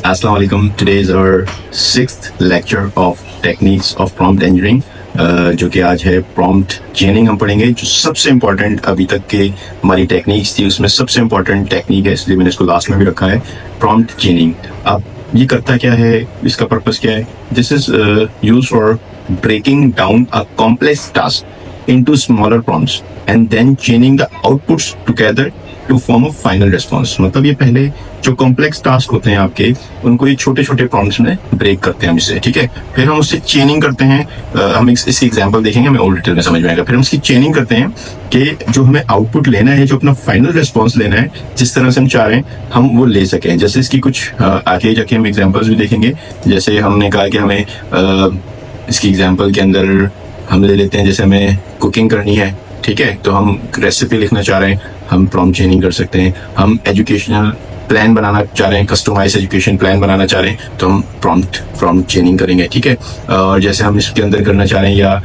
Assalamu alaikum. Today is our sixth lecture of techniques of prompt engineering. जो कि आज है prompt chaining हम पढ़ेंगे, जो सबसे important अभी तक के हमारी टेक्निक्स थी उसमें सबसे important टेक्निक है, इसलिए मैंने इसको लास्ट में भी रखा है, prompt chaining. अब ये करता क्या है, इसका पर्पस क्या है? This is used for breaking down a complex task into smaller prompts and then chaining the outputs together to form of final response. मतलब ये पहले जो कॉम्प्लेक्स टास्क होते हैं आपके, उनको ये छोटे छोटे प्रॉम्प्ट्स में ब्रेक करते हैं हम इससे, ठीक है. फिर हम उससे चेनिंग करते हैं. हम इसकी एग्जांपल देखेंगे, हमें और डिटेल में समझ में आएगा. फिर हम इसकी चेनिंग करते हैं कि जो हमें आउटपुट लेना है, जो अपना फाइनल रिस्पॉन्स लेना है, जिस तरह से हम चाह रहे हैं हम वो ले सकें. जैसे इसकी कुछ आगे जाके हम एग्जाम्पल्स भी देखेंगे. जैसे हमने कहा कि हमें इसकी एग्जाम्पल के अंदर हम ले लेते हैं, जैसे हमें कुकिंग करनी है, ठीक है, तो हम रेसिपी लिखना चाह रहे हैं, हम प्रॉम्प्ट चेनिंग कर सकते हैं. हम एजुकेशनल प्लान बनाना चाह रहे हैं, कस्टमाइज एजुकेशन प्लान बनाना चाह रहे हैं, तो हम प्रॉम्प्ट चेनिंग करेंगे, ठीक है. और जैसे हम इसके अंदर करना चाह रहे हैं या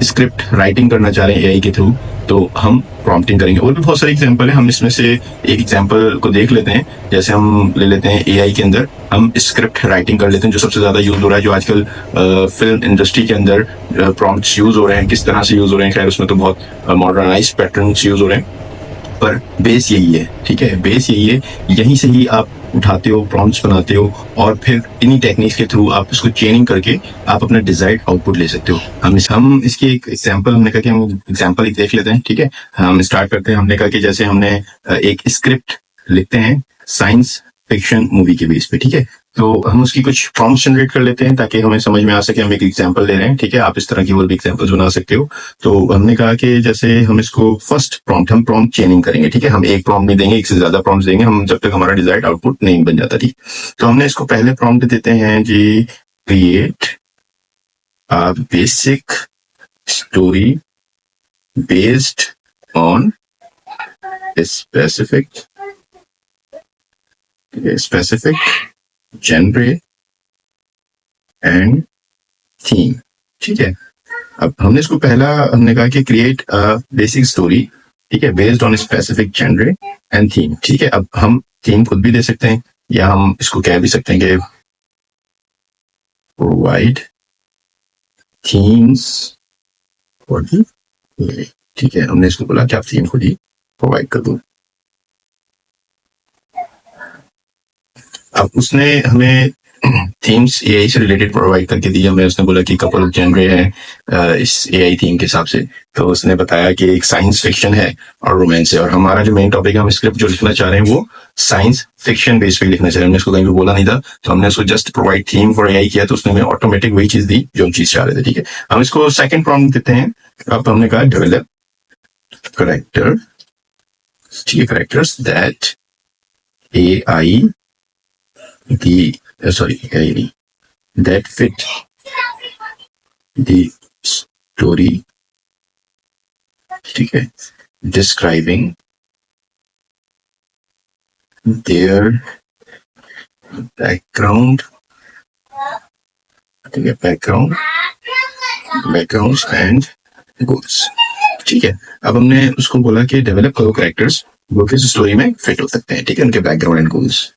स्क्रिप्ट राइटिंग करना चाह रहे हैं एआई के थ्रू, तो हम प्रॉम्प्टिंग करेंगे. और भी बहुत सारे एग्जांपल हैं, हम इसमें से एक एग्जांपल को देख लेते हैं. जैसे हम ले लेते हैं एआई के अंदर हम स्क्रिप्ट राइटिंग कर लेते हैं, जो सबसे ज्यादा यूज हो रहा है, जो आजकल फिल्म इंडस्ट्री के अंदर प्रॉम्प्ट्स यूज हो रहे हैं. किस तरह से यूज हो रहे हैं, खैर उसमें तो बहुत मॉडर्नाइज पैटर्न्स यूज हो रहे हैं, पर बेस यही है, ठीक है. बेस यही है, यहीं से ही आप उठाते हो, प्रॉम्प्ट्स बनाते हो, और फिर इन्हीं टेक्निक्स के थ्रू आप इसको चेनिंग करके आप अपना डिजायर्ड आउटपुट ले सकते हो. हम इसकी एक एग्जांपल, हमने कहा कि हम एग्जांपल एक देख लेते हैं, ठीक है. हम स्टार्ट करते हैं. हमने कहा कि जैसे हमने एक स्क्रिप्ट लिखते हैं साइंस फिक्शन मूवी के बेस पे, ठीक है, तो हम उसकी कुछ प्रॉम्प्ट्स जनरेट कर लेते हैं ताकि हमें समझ में आ सके. हम एक एग्जांपल ले रहे हैं, ठीक है, आप इस तरह की और भी एग्जांपल्स बना सकते हो. तो हमने कहा कि जैसे हम इसको फर्स्ट प्रॉम्प्ट, हम प्रॉम्प्ट चेनिंग करेंगे, ठीक है. हम एक प्रॉम्प्ट नहीं देंगे, एक से ज्यादा प्रॉम्प्ट्स देंगे हम, जब तक हमारा डिजायर्ड आउटपुट नहीं बन जाता, ठीक. तो हमने इसको पहले प्रॉम्प्ट देते हैं जी, create a basic story based on specific genre and theme, ठीक है. अब हमने इसको पहला हमने कहा कि क्रिएट बेसिक स्टोरी, ठीक है, based on specific genre and theme, ठीक है. अब हम थीम खुद भी दे सकते हैं, या हम इसको कह भी सकते हैं कि प्रोवाइड थीम्स फॉर द, ठीक है. हमने इसको बोला कि आप थीम खुद ही प्रोवाइड कर दो. अब उसने हमें थीम्स एआई से रिलेटेड प्रोवाइड करके दी. हमें उसने बोला कि कपल ऑफ जेनरे है इस एआई थीम के हिसाब से. तो उसने बताया कि एक साइंस फिक्शन है और रोमांस है, और हमारा जो मेन टॉपिक है, हम स्क्रिप्ट जो लिखना चाह रहे हैं वो साइंस फिक्शन बेस पे लिखना चाह रहे हैं. हमने इसको कहीं भी बोला नहीं था, तो हमने उसको just provide theme for AI किया, तो उसने हमें ऑटोमेटिक वही चीज दी जो हम चीज चाह रहे थे, ठीक है. हम इसको सेकंड प्रॉम्प्ट देते हैं. अब हमने कहा डेवलप करेक्टर, ठीक है, characters that AI that fit the story, ठीक है, describing their background, ठीक है, backgrounds and goals, ठीक है. अब हमने उसको बोला कि डेवलप करो कैरेक्टर्स वो किस स्टोरी में फिट हो सकते हैं, ठीक है, उनके बैकग्राउंड एंड गोल्स.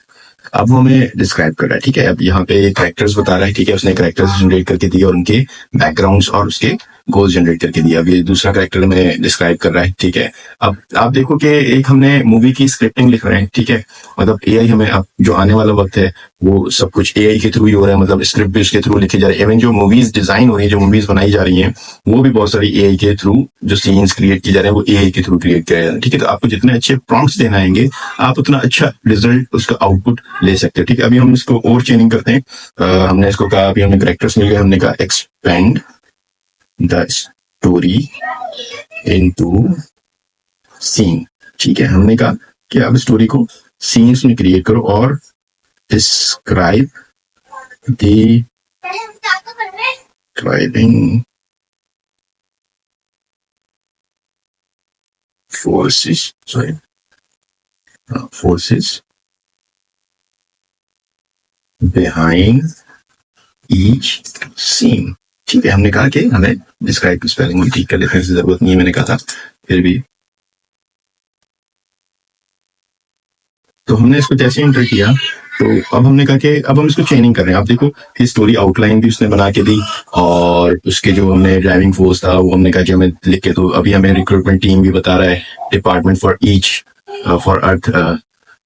अब वो हमें डिस्क्राइब कर रहा है, ठीक है. अब यहाँ पे कैरेक्टर्स बता रहा है, ठीक है, उसने कैरेक्टर्स जनरेट करके दिए और उनके बैकग्राउंड्स और उसके गोल्स जनरेट करके दिया. अब ये दूसरा कैरेक्टर में डिस्क्राइब कर रहा है, ठीक है. अब आप देखो कि एक हमने मूवी की स्क्रिप्टिंग लिख रहे हैं, ठीक है, मतलब एआई हमें, अब जो आने वाला वक्त है वो सब कुछ एआई के थ्रू ही हो रहा है, मतलब स्क्रिप्ट भी उसके थ्रू लिखे जा रहे हैं. इवन जो मूवीज डिजाइन हो रही है, जो मूवीज बनाई जा रही हैं, वो भी बहुत सारी एआई के थ्रू, जो सीन्स क्रिएट किए जा रहे हैं वो एआई के थ्रू क्रिएट किया जा रहा है, ठीक है. तो आपको जितने अच्छे प्रॉम्प्ट्स देना आएंगे, आप उतना अच्छा रिजल्ट, उसका आउटपुट ले सकते हो, ठीक है. अभी हम इसको और चेनिंग करते हैं. हमने इसको कहा, अभी हमें कैरेक्टर्स मिल गए, हमने कहा expand the story into scene, ठीक है. हमने कहा कि आप स्टोरी को सीन्स में क्रिएट करो और describe describing forces behind each scene, ठीक है. हमने कहा कि हमें डिस्क्राइब की स्पेलिंग ठीक कर लेने की जरूरत नहीं है, मैंने कहा था, फिर भी. तो हमने इसको जैसे एंटर किया तो अब हमने कहा कि अब हम इसको चेनिंग कर रहे हैं। आप देखो स्टोरी आउटलाइन भी उसने बना के दी, और उसके जो हमने ड्राइविंग फोर्स था वो हमने कहा कि हमें लिख के, तो अभी हमें रिक्रूटमेंट टीम भी बता रहा है, department for each for earth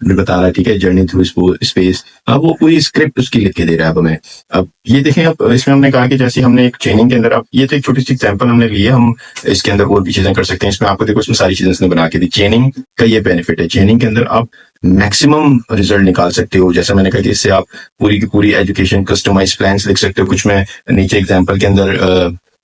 भी बता रहा है, ठीक है, जर्नी थ्रू स्पेस। अब वो पूरी स्क्रिप्ट उसकी लिख के दे रहा है अब हमें। अब ये देखें, अब इसमें हमने कहा कि जैसे हमने एक ट्रेनिंग के अंदर, अब ये तो एक छोटी सी एग्जांपल हमने ली है, हम इसके अंदर और भी चीजें कर सकते हैं। इसमें आपको देखो, इसमें सारी चीजें इसने बना के दी। चेनिंग का ये बेनिफिट है, चेनिंग के अंदर आप मैक्सिमम रिजल्ट निकाल सकते हो। जैसे मैंने कहा कि इससे आप पूरी की पूरी एजुकेशन कस्टमाइज प्लान्स लिख सकते हो। कुछ मैं नीचे एग्जांपल के अंदर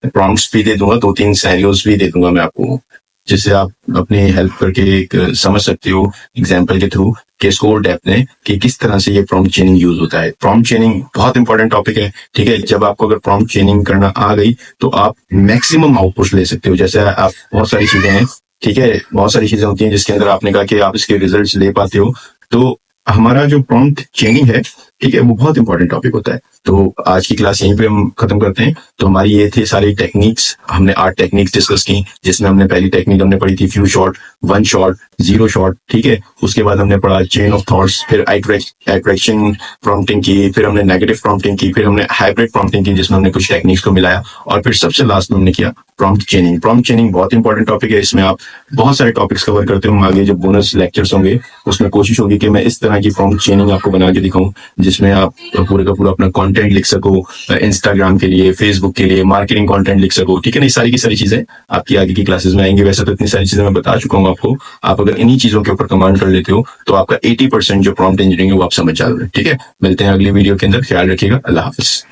प्रॉम्प्ट्स भी दे दूंगा, 2-3 सिनेरियोज भी दे दूंगा मैं आपको, जिससे आप अपनी हेल्प करके एक समझ सकते हो एग्जाम्पल के थ्रू कि स्कोर डेप्थ ने कि किस तरह से ये प्रॉम्प्ट चेनिंग यूज होता है। प्रॉम्प्ट चेनिंग बहुत इंपॉर्टेंट टॉपिक है, ठीक है। जब आपको अगर प्रॉम्प्ट चेनिंग करना आ गई तो आप मैक्सिमम आउटपुट ले सकते हो। जैसे आप बहुत सारी चीजें हैं, ठीक है, बहुत सारी चीजें होती हैं जिसके अंदर आपने कहा कि आप इसके रिजल्ट्स ले पाते हो। तो हमारा जो प्रॉम्प्ट चेनिंग है, ठीक है, वो बहुत इंपॉर्टेंट टॉपिक होता है। तो आज की क्लास यहीं पे हम खत्म करते हैं। तो हमारी ये थे सारी टेक्निक्स, हमने 8 टेक्निक्स डिस्कस की, जिसमें हमने पहली टेक्निक हमने पढ़ी थी फ्यू शॉट, 1 शॉट, 0 शॉट, ठीक है। उसके बाद हमने पढ़ा चेन ऑफ थॉट्स, फिर आइट्रेक्शन प्रॉम्प्टिंग की, फिर हमने नेगेटिव प्रॉम्प्टिंग की, फिर हमने हाइब्रिड प्रॉम्प्टिंग की जिसमें हमने कुछ टेक्निक्स को मिलाया, और फिर सबसे लास्ट में हमने किया प्रॉम्प्ट चेनिंग। प्रॉम्प्ट चेनिंग बहुत इंपॉर्टेंट टॉपिक है, इसमें आप बहुत सारे टॉपिक्स कवर करते हो। आगे जब बोनस लेक्चर्स होंगे उसमें कोशिश होगी कि मैं इस तरह की प्रॉम्प्ट चेनिंग आपको बना के दिखाऊं, जिसमें आप पूरे का पूरा अपना कंटेंट लिख सको, इंस्टाग्राम के लिए, फेसबुक के लिए मार्केटिंग कंटेंट लिख सको, ठीक है ना। सारी की सारी चीजें आपकी आगे की क्लासेस में आएंगी। वैसे तो इतनी सारी चीजें मैं बता चुका हूँ आपको, आप अगर इन्हीं चीजों के ऊपर कमांड कर लेते हो तो आपका 80% जो प्रॉम्प्ट इंजीनियरिंग है वो आप समझ जाओगे, ठीक है। मिलते हैं अगली वीडियो के अंदर, ख्याल रखिएगा, अल्लाह हाफिज।